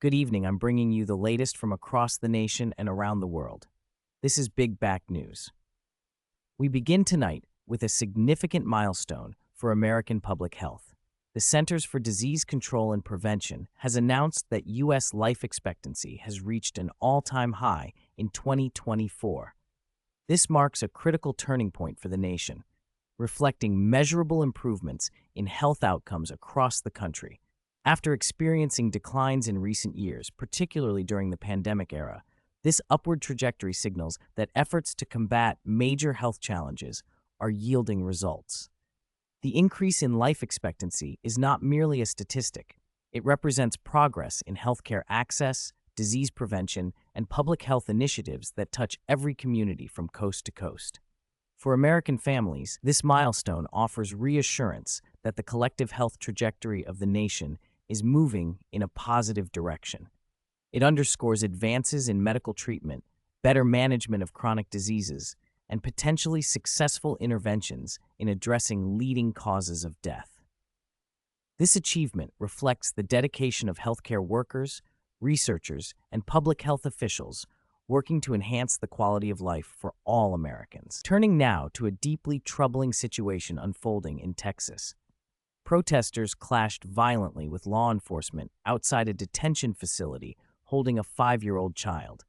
Good evening. I'm bringing you the latest from across the nation and around the world. This is Big Back News. We begin tonight with a significant milestone for American public health. The Centers for Disease Control and Prevention has announced that U.S. life expectancy has reached an all-time high in 2024. This marks a critical turning point for the nation, reflecting measurable improvements in health outcomes across the country. After experiencing declines in recent years, particularly during the pandemic era, this upward trajectory signals that efforts to combat major health challenges are yielding results. The increase in life expectancy is not merely a statistic. It represents progress in healthcare access, disease prevention, and public health initiatives that touch every community from coast to coast. For American families, this milestone offers reassurance that the collective health trajectory of the nation is moving in a positive direction. It underscores advances in medical treatment, better management of chronic diseases, and potentially successful interventions in addressing leading causes of death. This achievement reflects the dedication of healthcare workers, researchers, and public health officials working to enhance the quality of life for all Americans. Turning now to a deeply troubling situation unfolding in Texas. Protesters clashed violently with law enforcement outside a detention facility holding a 5-year-old child.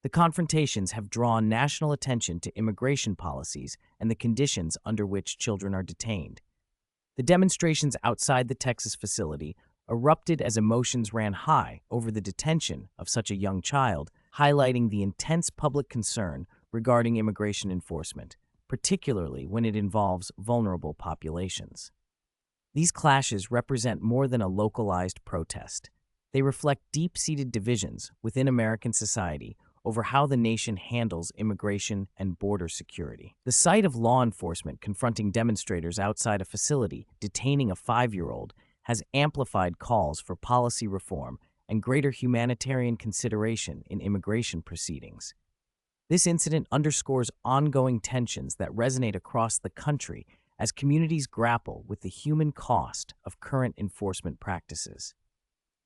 The confrontations have drawn national attention to immigration policies and the conditions under which children are detained. The demonstrations outside the Texas facility erupted as emotions ran high over the detention of such a young child, highlighting the intense public concern regarding immigration enforcement, particularly when it involves vulnerable populations. These clashes represent more than a localized protest. They reflect deep-seated divisions within American society over how the nation handles immigration and border security. The sight of law enforcement confronting demonstrators outside a facility detaining a 5-year-old has amplified calls for policy reform and greater humanitarian consideration in immigration proceedings. This incident underscores ongoing tensions that resonate across the country as communities grapple with the human cost of current enforcement practices.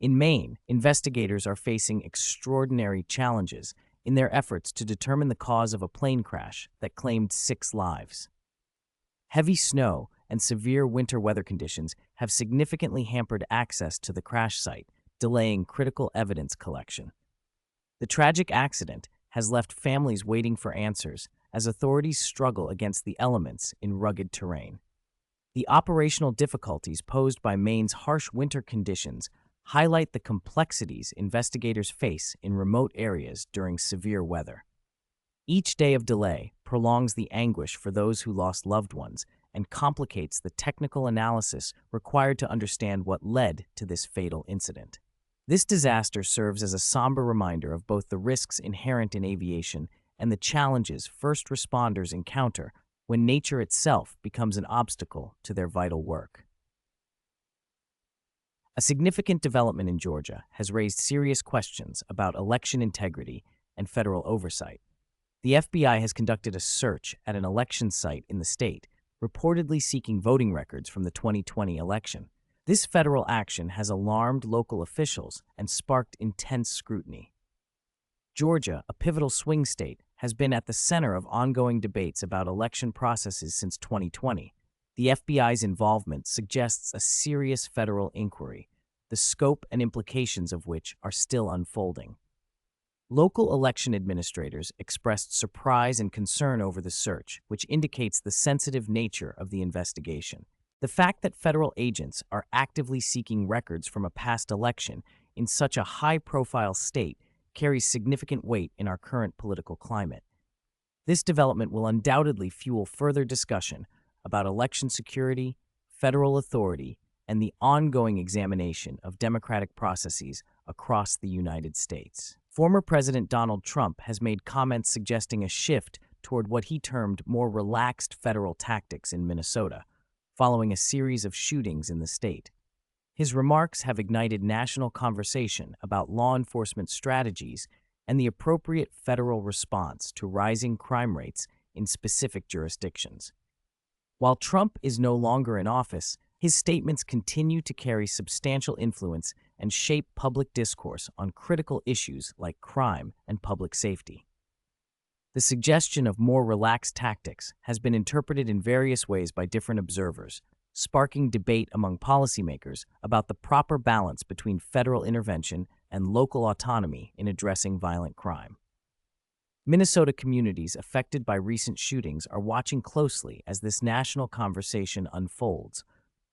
In Maine, investigators are facing extraordinary challenges in their efforts to determine the cause of a plane crash that claimed 6 lives. Heavy snow and severe winter weather conditions have significantly hampered access to the crash site, delaying critical evidence collection. The tragic accident has left families waiting for answers as authorities struggle against the elements in rugged terrain. The operational difficulties posed by Maine's harsh winter conditions highlight the complexities investigators face in remote areas during severe weather. Each day of delay prolongs the anguish for those who lost loved ones and complicates the technical analysis required to understand what led to this fatal incident. This disaster serves as a somber reminder of both the risks inherent in aviation and the challenges first responders encounter when nature itself becomes an obstacle to their vital work. A significant development in Georgia has raised serious questions about election integrity and federal oversight. The FBI has conducted a search at an election site in the state, reportedly seeking voting records from the 2020 election. This federal action has alarmed local officials and sparked intense scrutiny. Georgia, a pivotal swing state, has been at the center of ongoing debates about election processes since 2020. The FBI's involvement suggests a serious federal inquiry, the scope and implications of which are still unfolding. Local election administrators expressed surprise and concern over the search, which indicates the sensitive nature of the investigation. The fact that federal agents are actively seeking records from a past election in such a high-profile state carries significant weight in our current political climate. This development will undoubtedly fuel further discussion about election security, federal authority, and the ongoing examination of democratic processes across the United States. Former President Donald Trump has made comments suggesting a shift toward what he termed more relaxed federal tactics in Minnesota, following a series of shootings in the state. His remarks have ignited national conversation about law enforcement strategies and the appropriate federal response to rising crime rates in specific jurisdictions. While Trump is no longer in office, His statements continue to carry substantial influence and shape public discourse on critical issues like crime and public safety. The suggestion of more relaxed tactics has been interpreted in various ways by different observers, sparking debate among policymakers about the proper balance between federal intervention and local autonomy in addressing violent crime. Minnesota communities affected by recent shootings are watching closely as this national conversation unfolds,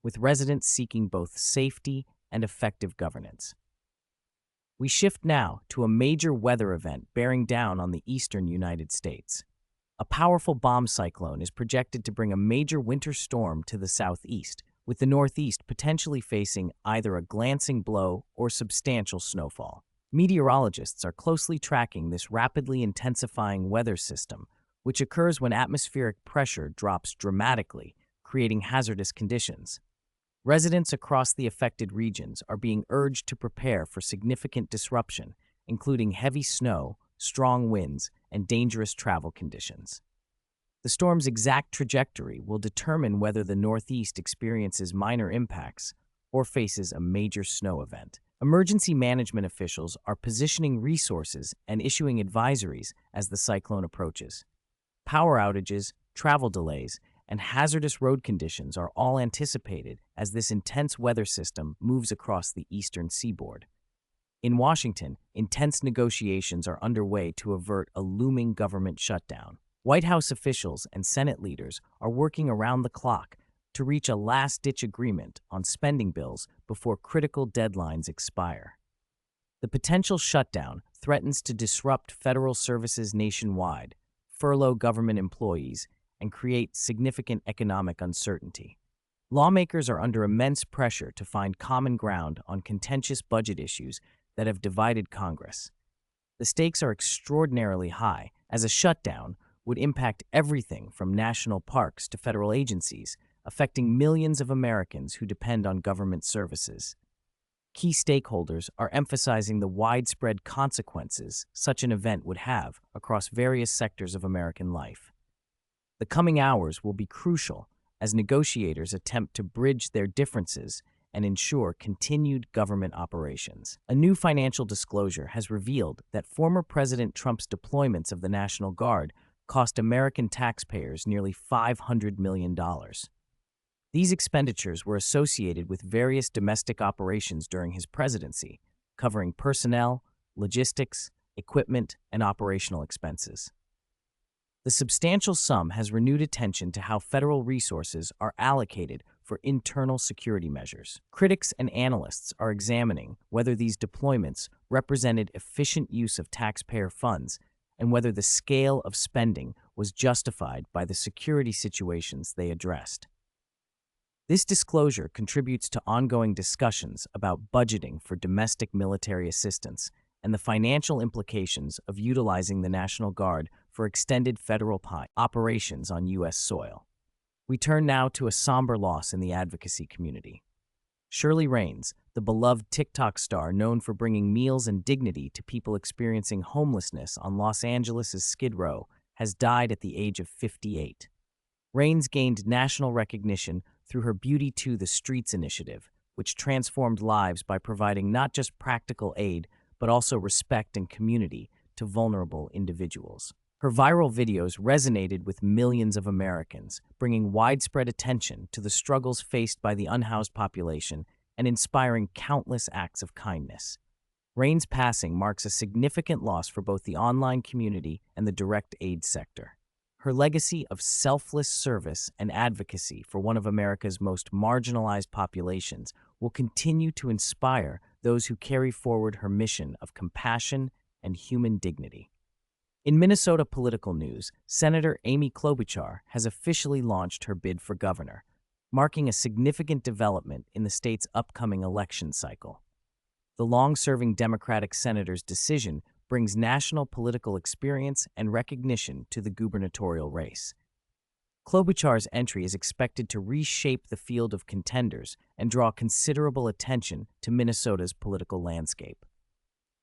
with residents seeking both safety and effective governance. We shift now to a major weather event bearing down on the eastern United States. A powerful bomb cyclone is projected to bring a major winter storm to the southeast, with the northeast potentially facing either a glancing blow or substantial snowfall. Meteorologists are closely tracking this rapidly intensifying weather system, which occurs when atmospheric pressure drops dramatically, creating hazardous conditions. Residents across the affected regions are being urged to prepare for significant disruption, including heavy snow, strong winds, and dangerous travel conditions. The storm's exact trajectory will determine whether the Northeast experiences minor impacts or faces a major snow event. Emergency management officials are positioning resources and issuing advisories as the cyclone approaches. Power outages, travel delays, and hazardous road conditions are all anticipated as this intense weather system moves across the eastern seaboard. In Washington, intense negotiations are underway to avert a looming government shutdown. White House officials and Senate leaders are working around the clock to reach a last-ditch agreement on spending bills before critical deadlines expire. The potential shutdown threatens to disrupt federal services nationwide, furlough government employees, and create significant economic uncertainty. Lawmakers are under immense pressure to find common ground on contentious budget issues that have divided Congress. The stakes are extraordinarily high, as a shutdown would impact everything from national parks to federal agencies, affecting millions of Americans who depend on government services. Key stakeholders are emphasizing the widespread consequences such an event would have across various sectors of American life. The coming hours will be crucial as negotiators attempt to bridge their differences and ensure continued government operations. A new financial disclosure has revealed that former President Trump's deployments of the National Guard cost American taxpayers nearly $500 million. These expenditures were associated with various domestic operations during his presidency, covering personnel, logistics, equipment, and operational expenses. The substantial sum has renewed attention to how federal resources are allocated for internal security measures. Critics and analysts are examining whether these deployments represented efficient use of taxpayer funds and whether the scale of spending was justified by the security situations they addressed. This disclosure contributes to ongoing discussions about budgeting for domestic military assistance and the financial implications of utilizing the National Guard for extended federal operations on U.S. soil. We turn now to a somber loss in the advocacy community. Shirley Raines, the beloved TikTok star known for bringing meals and dignity to people experiencing homelessness on Los Angeles' Skid Row, has died at the age of 58. Raines gained national recognition through her Beauty to the Streets initiative, which transformed lives by providing not just practical aid, but also respect and community to vulnerable individuals. Her viral videos resonated with millions of Americans, bringing widespread attention to the struggles faced by the unhoused population and inspiring countless acts of kindness. Raines' passing marks a significant loss for both the online community and the direct aid sector. Her legacy of selfless service and advocacy for one of America's most marginalized populations will continue to inspire those who carry forward her mission of compassion and human dignity. In Minnesota political news, Senator Amy Klobuchar has officially launched her bid for governor, marking a significant development in the state's upcoming election cycle. The long-serving Democratic senator's decision brings national political experience and recognition to the gubernatorial race. Klobuchar's entry is expected to reshape the field of contenders and draw considerable attention to Minnesota's political landscape.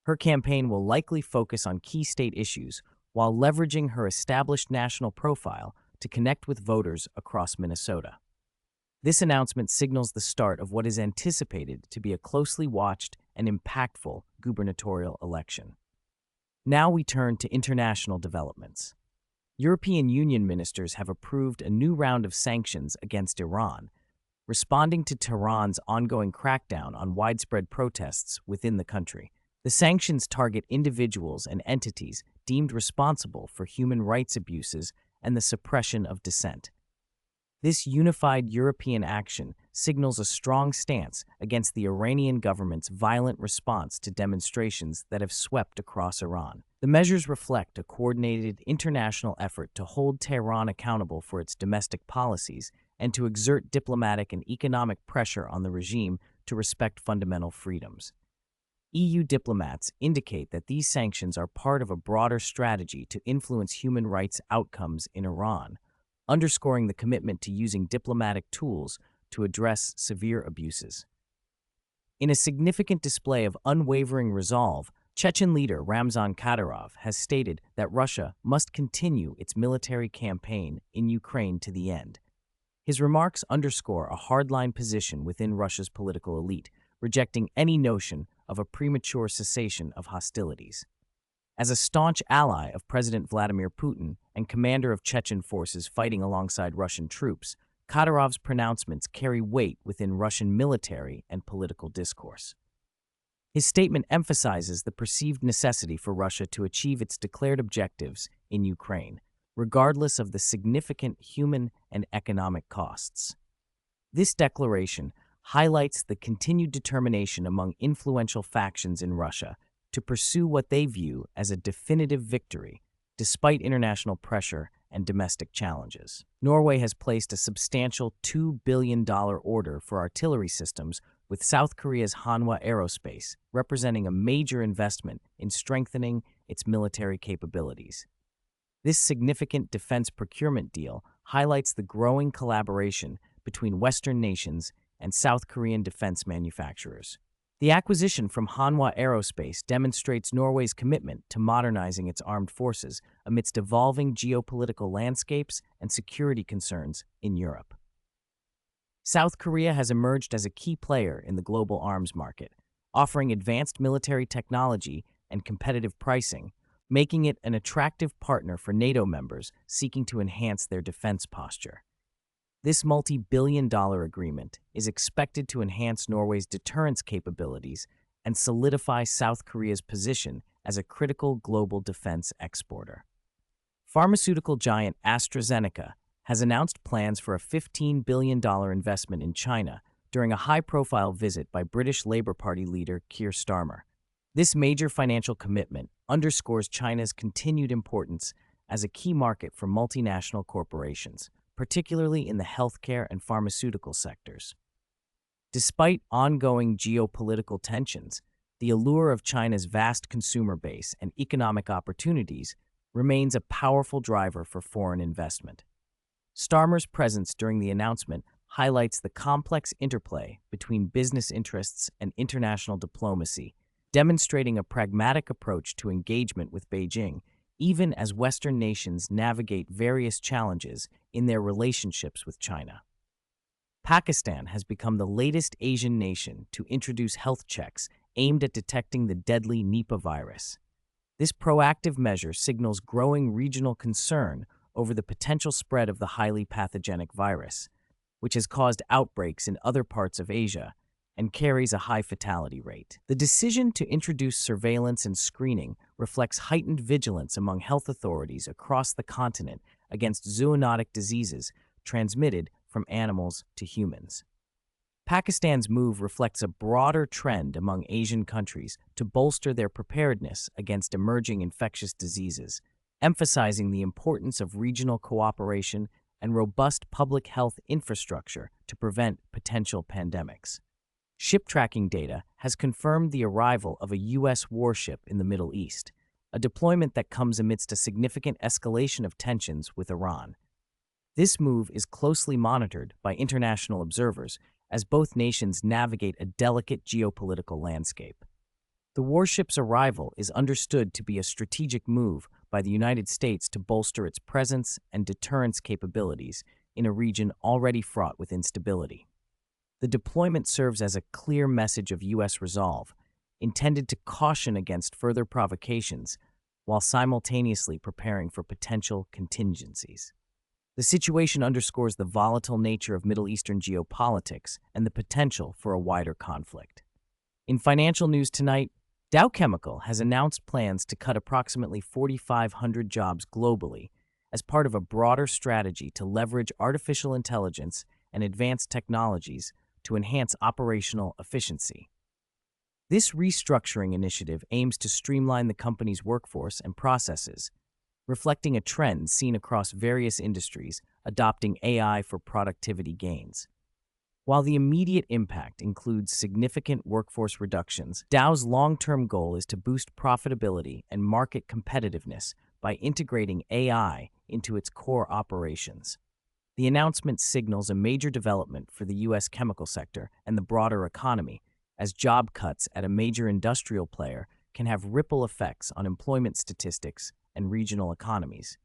Her campaign will likely focus on key state issues while leveraging her established national profile to connect with voters across Minnesota. This announcement signals the start of what is anticipated to be a closely watched and impactful gubernatorial election. Now we turn to international developments. European Union ministers have approved a new round of sanctions against Iran, responding to Tehran's ongoing crackdown on widespread protests within the country. The sanctions target individuals and entities deemed responsible for human rights abuses and the suppression of dissent. This unified European action signals a strong stance against the Iranian government's violent response to demonstrations that have swept across Iran. The measures reflect a coordinated international effort to hold Tehran accountable for its domestic policies and to exert diplomatic and economic pressure on the regime to respect fundamental freedoms. EU diplomats indicate that these sanctions are part of a broader strategy to influence human rights outcomes in Iran, underscoring the commitment to using diplomatic tools to address severe abuses. In a significant display of unwavering resolve, Chechen leader Ramzan Kadyrov has stated that Russia must continue its military campaign in Ukraine to the end. His remarks underscore a hardline position within Russia's political elite, rejecting any notion of a premature cessation of hostilities. As a staunch ally of President Vladimir Putin and commander of Chechen forces fighting alongside Russian troops, Kadyrov's pronouncements carry weight within Russian military and political discourse. His statement emphasizes the perceived necessity for Russia to achieve its declared objectives in Ukraine, regardless of the significant human and economic costs. This declaration highlights the continued determination among influential factions in Russia to pursue what they view as a definitive victory, despite international pressure and domestic challenges. Norway has placed a substantial $2 billion order for artillery systems with South Korea's Hanwha Aerospace, representing a major investment in strengthening its military capabilities. This significant defense procurement deal highlights the growing collaboration between Western nations and South Korean defense manufacturers. The acquisition from Hanwha Aerospace demonstrates Norway's commitment to modernizing its armed forces amidst evolving geopolitical landscapes and security concerns in Europe. South Korea has emerged as a key player in the global arms market, offering advanced military technology and competitive pricing, making it an attractive partner for NATO members seeking to enhance their defense posture. This multi-billion-dollar agreement is expected to enhance Norway's deterrence capabilities and solidify South Korea's position as a critical global defense exporter. Pharmaceutical giant AstraZeneca has announced plans for a $15 billion investment in China during a high-profile visit by British Labour Party leader Keir Starmer. This major financial commitment underscores China's continued importance as a key market for multinational corporations, particularly in the healthcare and pharmaceutical sectors. Despite ongoing geopolitical tensions, the allure of China's vast consumer base and economic opportunities remains a powerful driver for foreign investment. Starmer's presence during the announcement highlights the complex interplay between business interests and international diplomacy, demonstrating a pragmatic approach to engagement with Beijing, even as Western nations navigate various challenges in their relationships with China. Pakistan has become the latest Asian nation to introduce health checks aimed at detecting the deadly Nipah virus. This proactive measure signals growing regional concern over the potential spread of the highly pathogenic virus, which has caused outbreaks in other parts of Asia and carries a high fatality rate. The decision to introduce surveillance and screening reflects heightened vigilance among health authorities across the continent against zoonotic diseases transmitted from animals to humans. Pakistan's move reflects a broader trend among Asian countries to bolster their preparedness against emerging infectious diseases, emphasizing the importance of regional cooperation and robust public health infrastructure to prevent potential pandemics. Ship tracking data has confirmed the arrival of a U.S. warship in the Middle East, a deployment that comes amidst a significant escalation of tensions with Iran. This move is closely monitored by international observers as both nations navigate a delicate geopolitical landscape. The warship's arrival is understood to be a strategic move by the United States to bolster its presence and deterrence capabilities in a region already fraught with instability. The deployment serves as a clear message of U.S. resolve, intended to caution against further provocations while simultaneously preparing for potential contingencies. The situation underscores the volatile nature of Middle Eastern geopolitics and the potential for a wider conflict. In financial news tonight, Dow Chemical has announced plans to cut approximately 4,500 jobs globally as part of a broader strategy to leverage artificial intelligence and advanced technologies to enhance operational efficiency. This restructuring initiative aims to streamline the company's workforce and processes, reflecting a trend seen across various industries adopting AI for productivity gains. While the immediate impact includes significant workforce reductions, Dow's long-term goal is to boost profitability and market competitiveness by integrating AI into its core operations. The announcement signals a major development for the U.S. chemical sector and the broader economy, as job cuts at a major industrial player can have ripple effects on employment statistics and regional economies.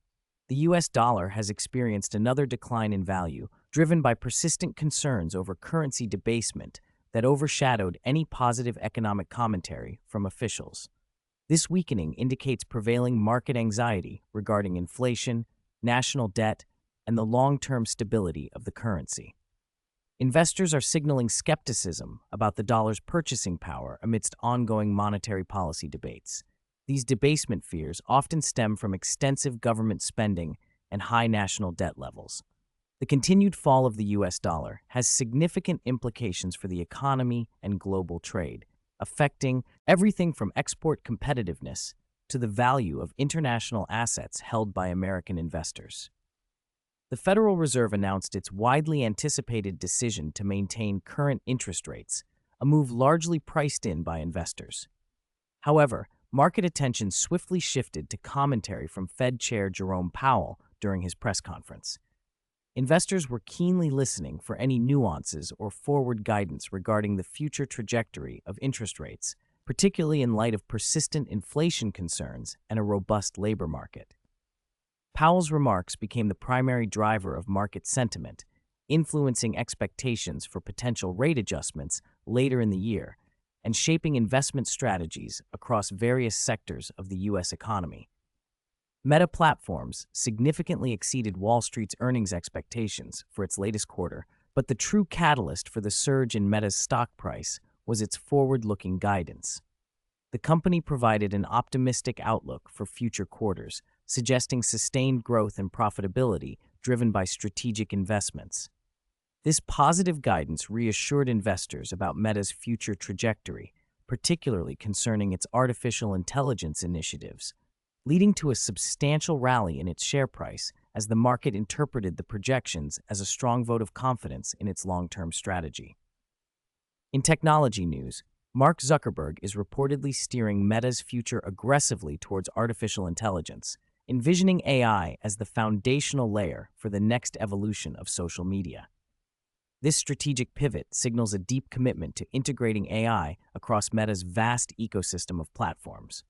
The U.S. dollar has experienced another decline in value, driven by persistent concerns over currency debasement that overshadowed any positive economic commentary from officials. This weakening indicates prevailing market anxiety regarding inflation, national debt, and the long-term stability of the currency. Investors are signaling skepticism about the dollar's purchasing power amidst ongoing monetary policy debates. These debasement fears often stem from extensive government spending and high national debt levels. The continued fall of the U.S. dollar has significant implications for the economy and global trade, affecting everything from export competitiveness to the value of international assets held by American investors. The Federal Reserve announced its widely anticipated decision to maintain current interest rates, a move largely priced in by investors. However, market attention swiftly shifted to commentary from Fed Chair Jerome Powell during his press conference. Investors were keenly listening for any nuances or forward guidance regarding the future trajectory of interest rates, particularly in light of persistent inflation concerns and a robust labor market. Powell's remarks became the primary driver of market sentiment, influencing expectations for potential rate adjustments later in the year and shaping investment strategies across various sectors of the U.S. economy. Meta Platforms significantly exceeded Wall Street's earnings expectations for its latest quarter, but the true catalyst for the surge in Meta's stock price was its forward-looking guidance. The company provided an optimistic outlook for future quarters, suggesting sustained growth and profitability driven by strategic investments. This positive guidance reassured investors about Meta's future trajectory, particularly concerning its artificial intelligence initiatives, leading to a substantial rally in its share price as the market interpreted the projections as a strong vote of confidence in its long-term strategy. In technology news, Mark Zuckerberg is reportedly steering Meta's future aggressively towards artificial intelligence, envisioning AI as the foundational layer for the next evolution of social media. This strategic pivot signals a deep commitment to integrating AI across Meta's vast ecosystem of platforms.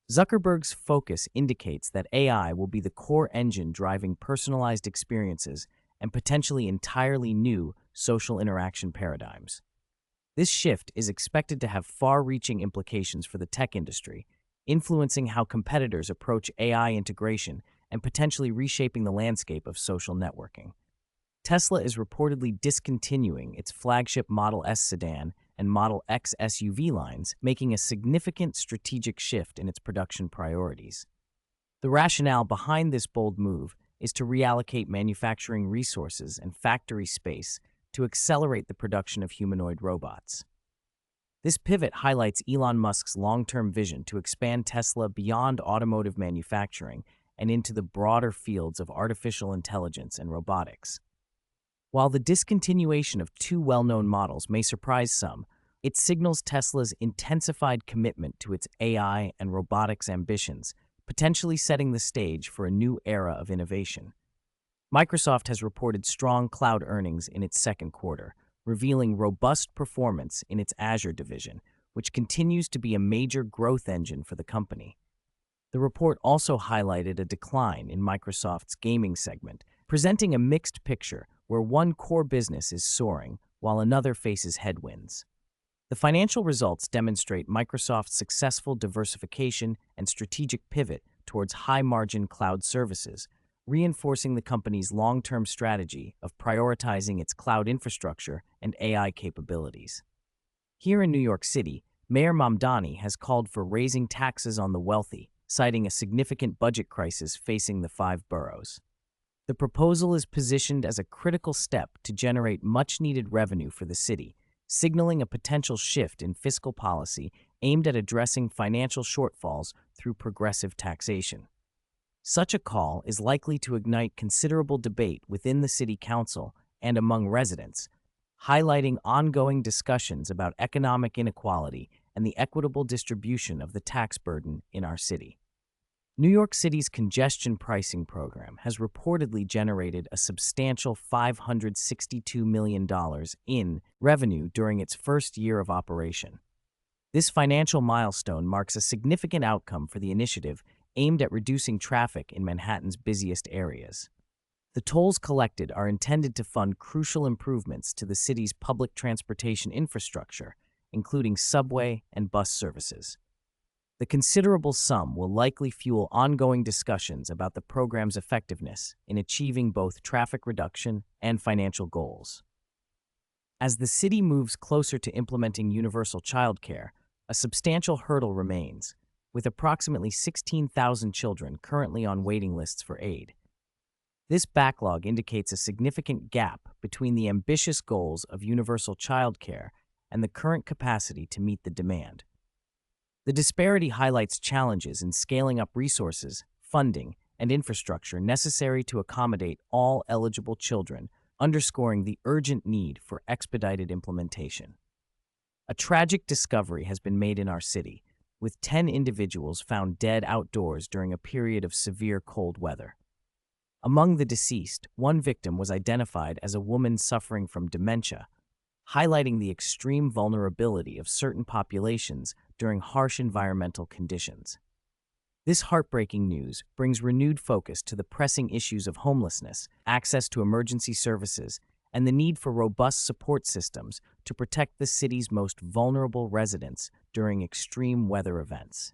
Zuckerberg's focus indicates that AI will be the core engine driving personalized experiences and potentially entirely new social interaction paradigms. This shift is expected to have far-reaching implications for the tech industry, influencing how competitors approach AI integration and potentially reshaping the landscape of social networking. Tesla is reportedly discontinuing its flagship Model S sedan and Model X SUV lines, making a significant strategic shift in its production priorities. The rationale behind this bold move is to reallocate manufacturing resources and factory space to accelerate the production of humanoid robots. This pivot highlights Elon Musk's long-term vision to expand Tesla beyond automotive manufacturing and into the broader fields of artificial intelligence and robotics. While the discontinuation of two well-known models may surprise some, it signals Tesla's intensified commitment to its AI and robotics ambitions, potentially setting the stage for a new era of innovation. Microsoft has reported strong cloud earnings in its second quarter, revealing robust performance in its Azure division, which continues to be a major growth engine for the company. The report also highlighted a decline in Microsoft's gaming segment presenting a mixed picture where one core business is soaring while another faces headwinds. The financial results demonstrate Microsoft's successful diversification and strategic pivot towards high-margin cloud services, reinforcing the company's long-term strategy of prioritizing its cloud infrastructure and AI capabilities. Here in New York City, Mayor Mamdani has called for raising taxes on the wealthy, citing a significant budget crisis facing the 5 boroughs. The proposal is positioned as a critical step to generate much-needed revenue for the city, signaling a potential shift in fiscal policy aimed at addressing financial shortfalls through progressive taxation. Such a call is likely to ignite considerable debate within the city council and among residents, highlighting ongoing discussions about economic inequality and the equitable distribution of the tax burden in our city. New York City's congestion pricing program has reportedly generated a substantial $562 million in revenue during its first year of operation. This financial milestone marks a significant outcome for the initiative aimed at reducing traffic in Manhattan's busiest areas. The tolls collected are intended to fund crucial improvements to the city's public transportation infrastructure, including subway and bus services. The considerable sum will likely fuel ongoing discussions about the program's effectiveness in achieving both traffic reduction and financial goals. As the city moves closer to implementing universal childcare, a substantial hurdle remains, with approximately 16,000 children currently on waiting lists for aid. This backlog indicates a significant gap between the ambitious goals of universal childcare and the current capacity to meet the demand. The disparity highlights challenges in scaling up resources, funding, and infrastructure necessary to accommodate all eligible children, underscoring the urgent need for expedited implementation. A tragic discovery has been made in our city, with 10 individuals found dead outdoors during a period of severe cold weather. Among the deceased, one victim was identified as a woman suffering from dementia, highlighting the extreme vulnerability of certain populations during harsh environmental conditions. This heartbreaking news brings renewed focus to the pressing issues of homelessness, access to emergency services, and the need for robust support systems to protect the city's most vulnerable residents during extreme weather events.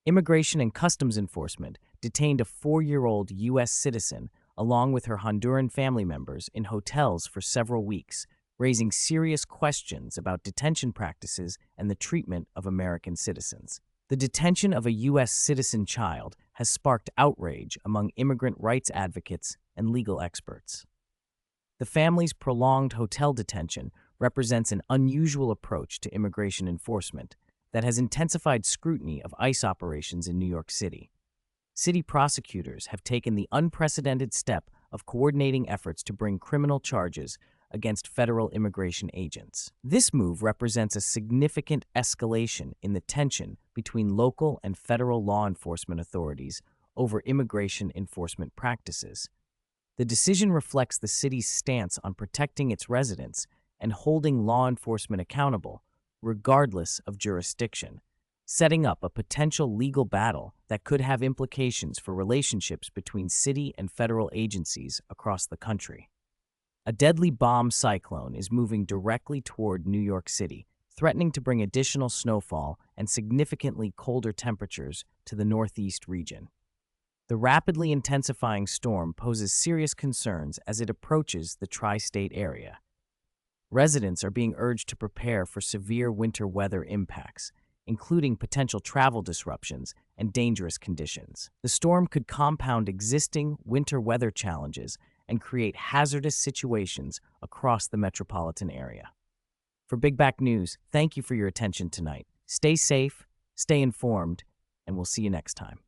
Immigration and Customs Enforcement detained a 4-year-old U.S. citizen along with her Honduran family members in hotels for several weeks, raising serious questions about detention practices and the treatment of American citizens. The detention of a U.S. citizen child has sparked outrage among immigrant rights advocates and legal experts. The family's prolonged hotel detention represents an unusual approach to immigration enforcement that has intensified scrutiny of ICE operations in New York City. City prosecutors have taken the unprecedented step of coordinating efforts to bring criminal charges against federal immigration agents. This move represents a significant escalation in the tension between local and federal law enforcement authorities over immigration enforcement practices. The decision reflects the city's stance on protecting its residents and holding law enforcement accountable, regardless of jurisdiction, setting up a potential legal battle that could have implications for relationships between city and federal agencies across the country. A deadly bomb cyclone is moving directly toward New York City, threatening to bring additional snowfall and significantly colder temperatures to the northeast region. The rapidly intensifying storm poses serious concerns as it approaches the tri-state area. Residents are being urged to prepare for severe winter weather impacts, including potential travel disruptions and dangerous conditions. The storm could compound existing winter weather challenges and create hazardous situations across the metropolitan area. For Big Back News, thank you for your attention tonight. Stay safe, stay informed, and we'll see you next time.